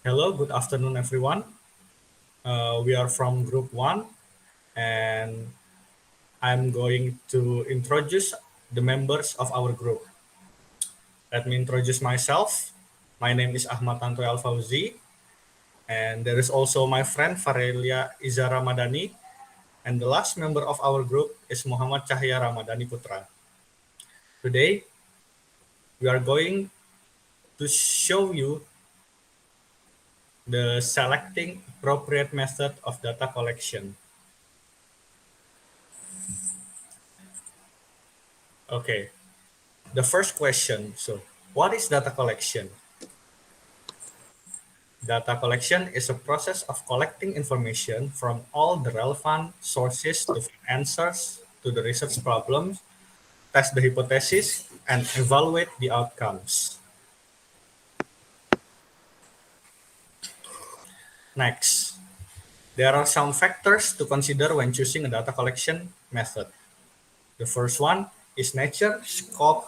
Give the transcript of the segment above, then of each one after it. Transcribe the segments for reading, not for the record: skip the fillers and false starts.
Hello, good afternoon, everyone. We are from Group 1, and I'm going to introduce the members of our group. Let me introduce myself. My name is Ahmad Tantoy Al-Fauzi, and there is also my friend Farelia Izara Madani, and the last member of our group is Muhammad Cahya Ramadhani Putra. Today, we are going to show you the selecting appropriate method of data collection. Okay, the first question. So, what is data collection? Data collection is a process of collecting information from all the relevant sources to find answers to the research problems, test the hypothesis, and evaluate the outcomes. Next, there are some factors to consider when choosing a data collection method. The first one is nature, scope,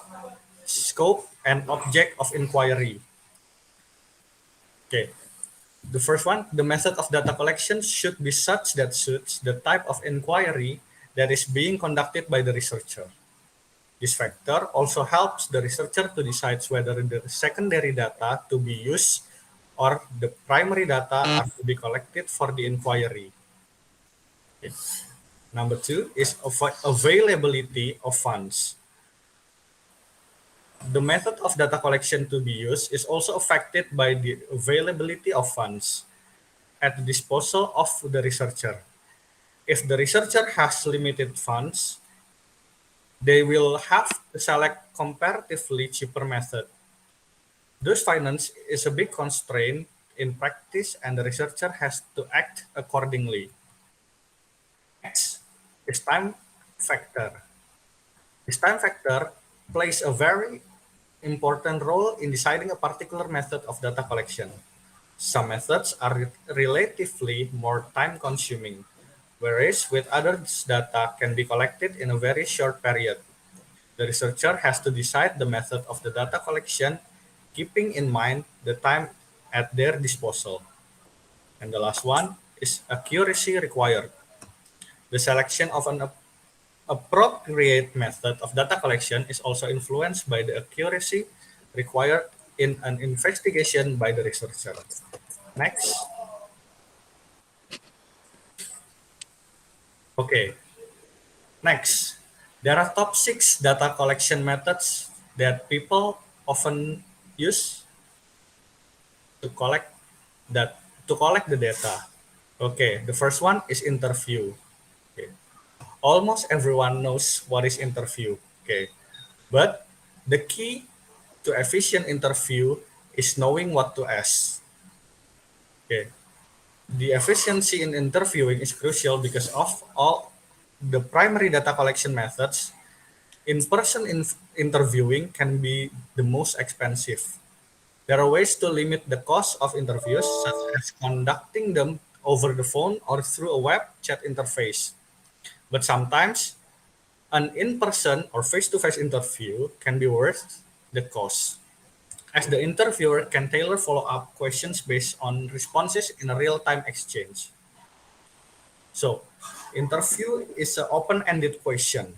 and object of inquiry. Okay, the first one, the method of data collection should be such that suits the type of inquiry that is being conducted by the researcher. This factor also helps the researcher to decide whether the secondary data to be used or the primary data are to be collected for the inquiry. Okay. Number two is availability of funds. The method of data collection to be used is also affected by the availability of funds at the disposal of the researcher. If the researcher has limited funds, they will have to select comparatively cheaper method. Thus, finance is a big constraint in practice, and the researcher has to act accordingly. Next is time factor. This time factor plays a very important role in deciding a particular method of data collection. Some methods are relatively more time consuming, whereas with others data can be collected in a very short period. The researcher has to decide the method of the data collection, keeping in mind the time at their disposal. And the last one is accuracy required. The selection of an appropriate method of data collection is also influenced by the accuracy required in an investigation by the researcher. Next. Okay. Next. There are top 6 data collection methods that people often use to collect the data. Okay, the first one is interview. Okay. Almost everyone knows what is interview. Okay, but the key to efficient interview is knowing what to ask. Okay, the efficiency in interviewing is crucial because of all the primary data collection methods. In-person interviewing can be the most expensive. There are ways to limit the cost of interviews, such as conducting them over the phone or through a web chat interface. But sometimes, an in-person or face-to-face interview can be worth the cost, as the interviewer can tailor follow-up questions based on responses in a real-time exchange. So, interview is an open-ended question.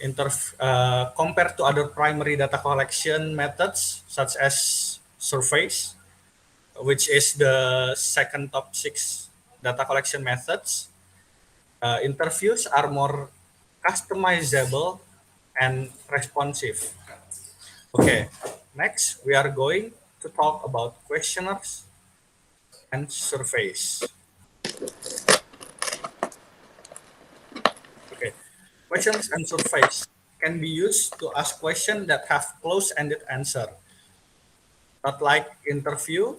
Compared to other primary data collection methods, such as surveys, which is the second top 6 data collection methods, interviews are more customizable and responsive. Okay, next we are going to talk about questionnaires and surveys. Okay, questions and surveys can be used to ask questions that have close-ended answer. Not like interview,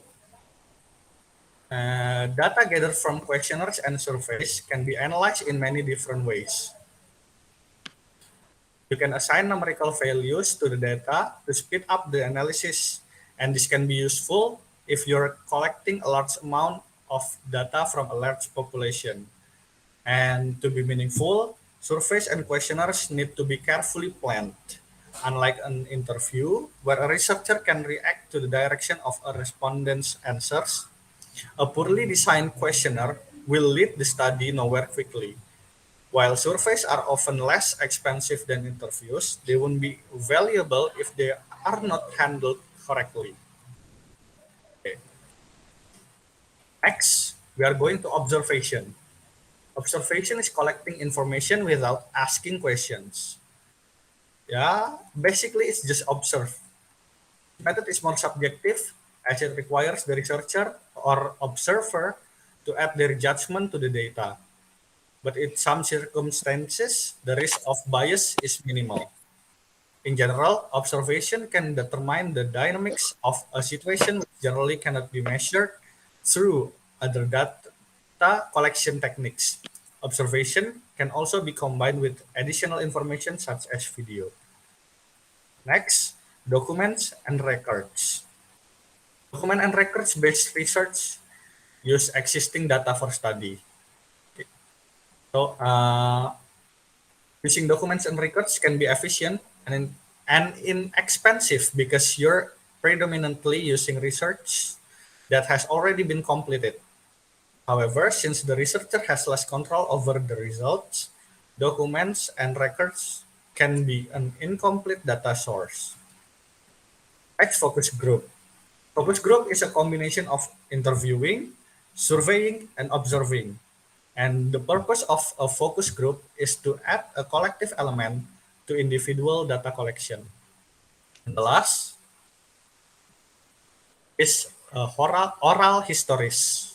data gathered from questionnaires and surveys can be analyzed in many different ways. You can assign numerical values to the data to speed up the analysis, and this can be useful if you're collecting a large amount of data from a large population. And to be meaningful, surveys and questionnaires need to be carefully planned. Unlike an interview, where a researcher can react to the direction of a respondent's answers, a poorly designed questionnaire will lead the study nowhere quickly. While surveys are often less expensive than interviews, they won't be valuable if they are not handled correctly. Okay. Next, we are going to observation. Observation is collecting information without asking questions. Yeah, basically it's just observe. Method is more subjective as it requires the researcher or observer to add their judgment to the data. But in some circumstances, the risk of bias is minimal. In general, observation can determine the dynamics of a situation which generally cannot be measured through other data collection techniques. Observation can also be combined with additional information such as video. Next, documents and records. Document and records based research use existing data for study. Okay. So, using documents and records can be efficient and inexpensive because you're predominantly using research that has already been completed. However, since the researcher has less control over the results, documents and records can be an incomplete data source. Next, focus group. Focus group is a combination of interviewing, surveying, and observing. And the purpose of a focus group is to add a collective element to individual data collection. And the last is oral histories.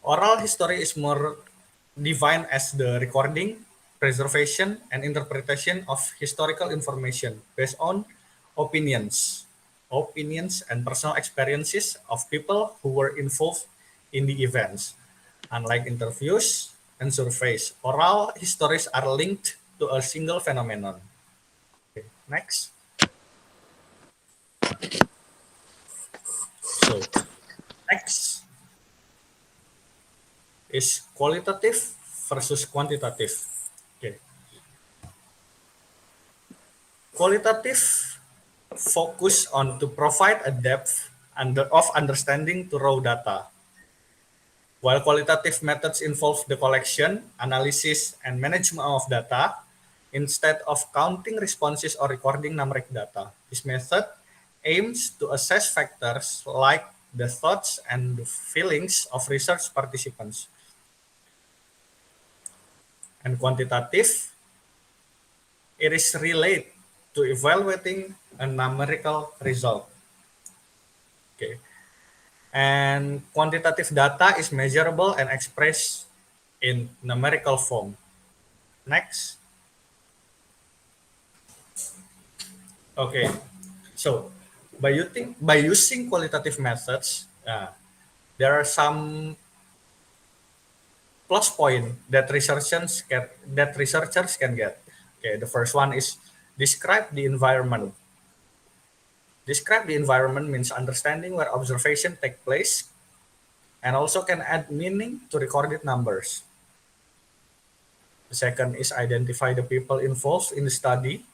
Oral history is more defined as the recording, preservation, and interpretation of historical information based on opinions and personal experiences of people who were involved in the events. Unlike interviews and surveys, oral histories are linked to a single phenomenon. Okay, next. So, next is qualitative versus quantitative. Okay. Qualitative focus on to provide a depth of understanding to raw data, while qualitative methods involve the collection, analysis, and management of data instead of counting responses or recording numeric data. This method aims to assess factors like the thoughts and the feelings of research participants. And quantitative, it is related to evaluating a numerical result. Okay. And quantitative data is measurable and expressed in numerical form. Next. Okay. So by using qualitative methods, there are some plus point that researchers can get. Okay, the first one is describe the environment. Describe the environment means understanding where observation take place and also can add meaning to recorded numbers. The second is identify the people involved in the study.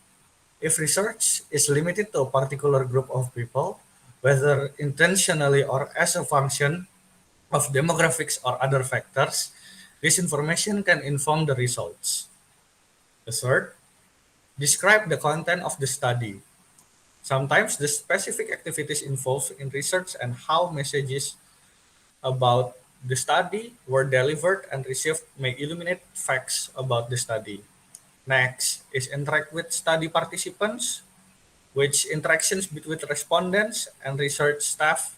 If research is limited to a particular group of people, whether intentionally or as a function of demographics or other factors, this information can inform the results. The third, describe the content of the study. Sometimes the specific activities involved in research and how messages about the study were delivered and received may illuminate facts about the study. Next is interact with study participants, which interactions between respondents and research staff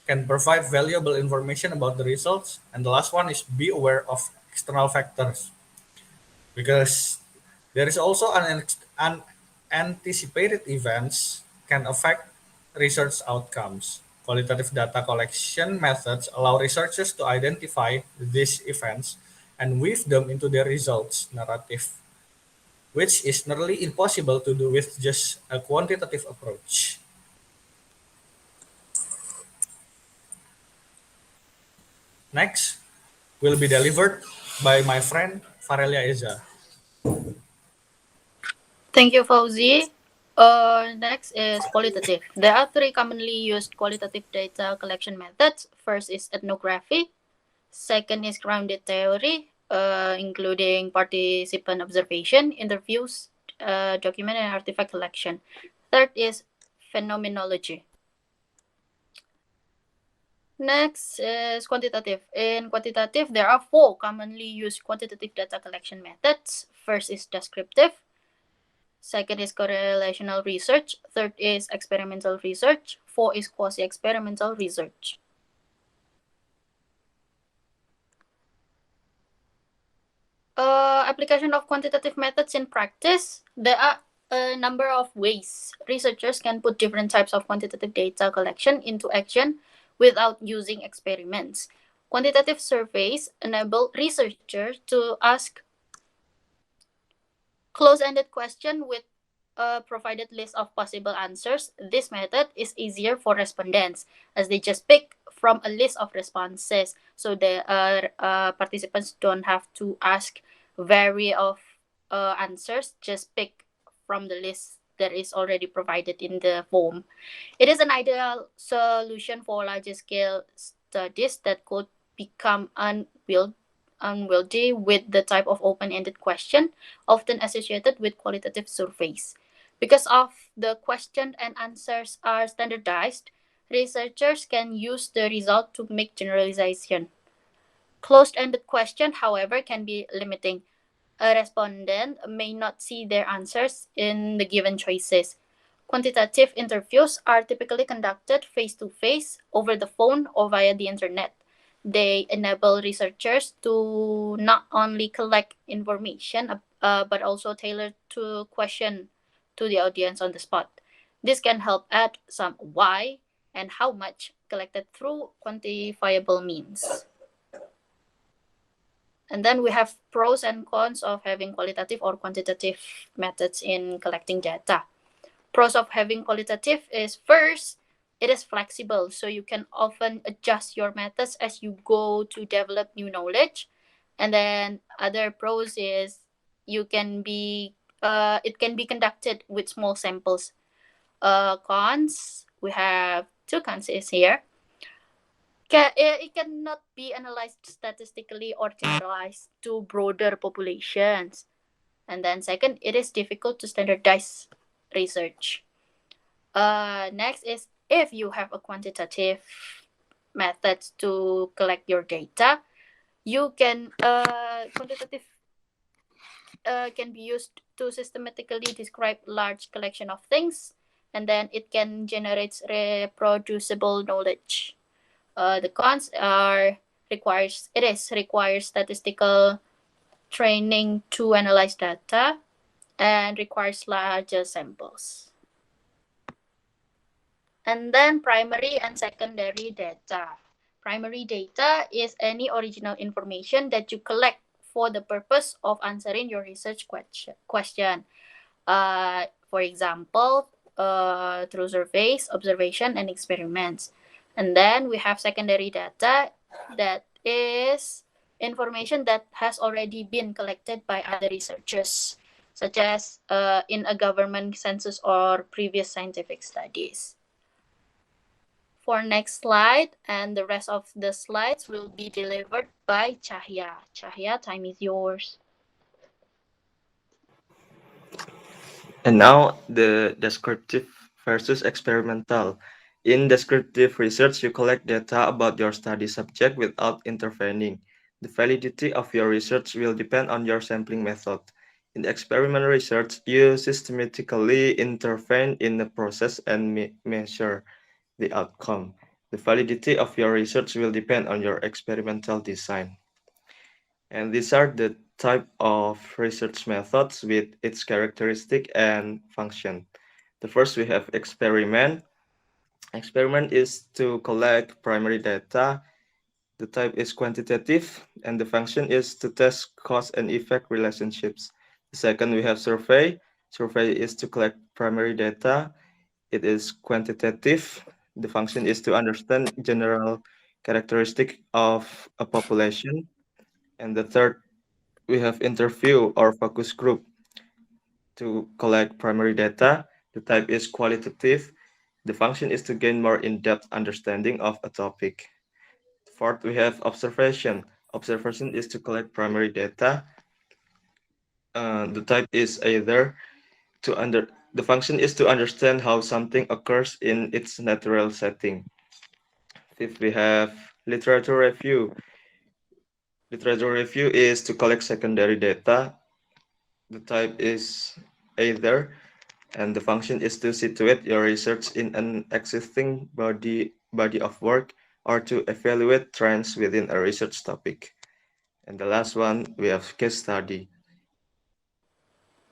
can provide valuable information about the results. And the last one is be aware of external factors, because there is also unanticipated events can affect research outcomes. Qualitative data collection methods allow researchers to identify these events and weave them into their results narrative, which is nearly impossible to do with just a quantitative approach. Next will be delivered by my friend Farelia Eza. Thank you, Fauzi. Next is qualitative. There are three commonly used qualitative data collection methods. First is ethnography. Second is grounded theory, including participant observation, interviews, document and artifact collection. Third is phenomenology. Next is quantitative. In quantitative, there are four commonly used quantitative data collection methods. First is descriptive. Second is correlational research. Third is experimental research. Four is quasi experimental research. Application of quantitative methods in practice. There are a number of ways researchers can put different types of quantitative data collection into action without using experiments. Quantitative surveys enable researchers to ask close-ended question with a provided list of possible answers. This method is easier for respondents as they just pick from a list of responses. So the participants don't have to ask vary of answers, just pick from the list that is already provided in the form. It is an ideal solution for larger scale studies that could become unwieldy with the type of open ended question often associated with qualitative surveys. Because of the question and answers are standardized, researchers can use the result to make generalization. Closed ended question, however, can be limiting. A respondent may not see their answers in the given choices. Quantitative interviews are typically conducted face to face, over the phone, or via the internet. They enable researchers to not only collect information but also tailor to question to the audience on the spot. This can help add some why and how much collected through quantifiable means. And then we have pros and cons of having qualitative or quantitative methods in collecting data. Pros of having qualitative is first, it is flexible, so you can often adjust your methods as you go to develop new knowledge. And then other pros is you can be it can be conducted with small samples. Cons, we have two cons is here. It cannot be analyzed statistically or generalized to broader populations. And then second, it is difficult to standardize research. Next is if you have a quantitative methods to collect your data, you can quantitative can be used to systematically describe large collection of things, and then it can generate reproducible knowledge. The cons are requires statistical training to analyze data and requires larger samples. And then primary and secondary data. Primary data is any original information that you collect for the purpose of answering your research question. For example, through surveys, observation, and experiments. And then we have secondary data that is information that has already been collected by other researchers, such as in a government census or previous scientific studies. For next slide, and the rest of the slides will be delivered by Chahya. Chahya, time is yours. And now the descriptive versus experimental. In descriptive research, you collect data about your study subject without intervening. The validity of your research will depend on your sampling method. In the experimental research, you systematically intervene in the process and measure the outcome. The validity of your research will depend on your experimental design. And these are the type of research methods with its characteristic and function. The first we have experiment. Experiment is to collect primary data. The type is quantitative and the function is to test cause and effect relationships. The second we have survey. Survey is to collect primary data. It is quantitative. The function is to understand general characteristic of a population. And the third we have interview or focus group to collect primary data. The type is qualitative. The function is to gain more in-depth understanding of a topic. Fourth, we have observation. Observation is to collect primary data. The type is either the function is to understand how something occurs in its natural setting. Fifth, we have literature review. Literature review is to collect secondary data. The type is either, and the function is to situate your research in an existing body of work or to evaluate trends within a research topic. And the last one, we have case study,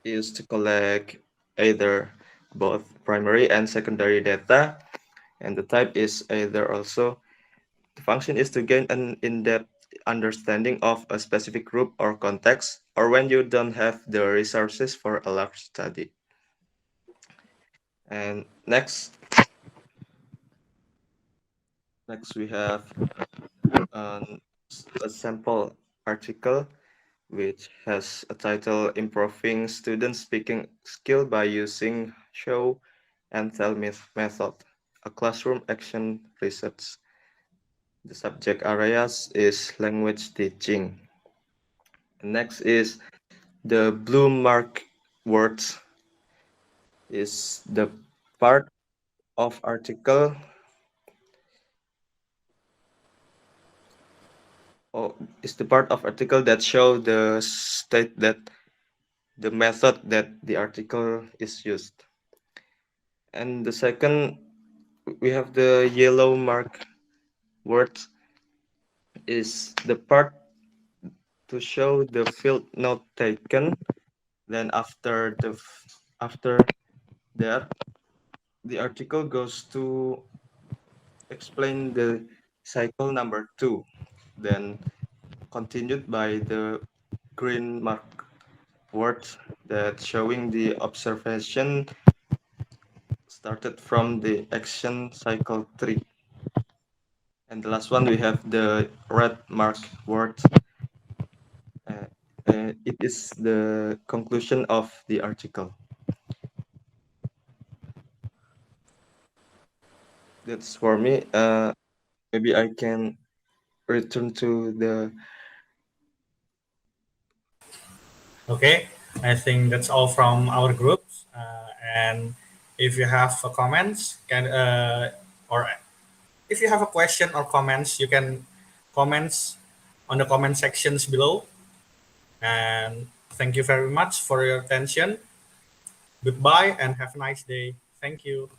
is to collect either both primary and secondary data, and the type is either also. The function is to gain an in-depth understanding of a specific group or context, or when you don't have the resources for a large study. And next we have um, a sample article which has a title Improving Student Speaking Skill by Using Show and Tell Method, a classroom action research. The subject areas is language teaching. Next is the blue mark words, is the part of article that show the state that the method that the article is used. And the second, we have the yellow mark words, is the part to show the field note taken. Then after that, the article goes to explain the cycle number 2, then continued by the green mark words that showing the observation started from the action cycle 3. And the last one, we have the red mark word. It is the conclusion of the article. That's for me. Maybe I can return to the. Okay, I think that's all from our groups. And if you have comments, or if you have a question or comments, you can comments on the comment sections below. And thank you very much for your attention. Goodbye and have a nice day. Thank you.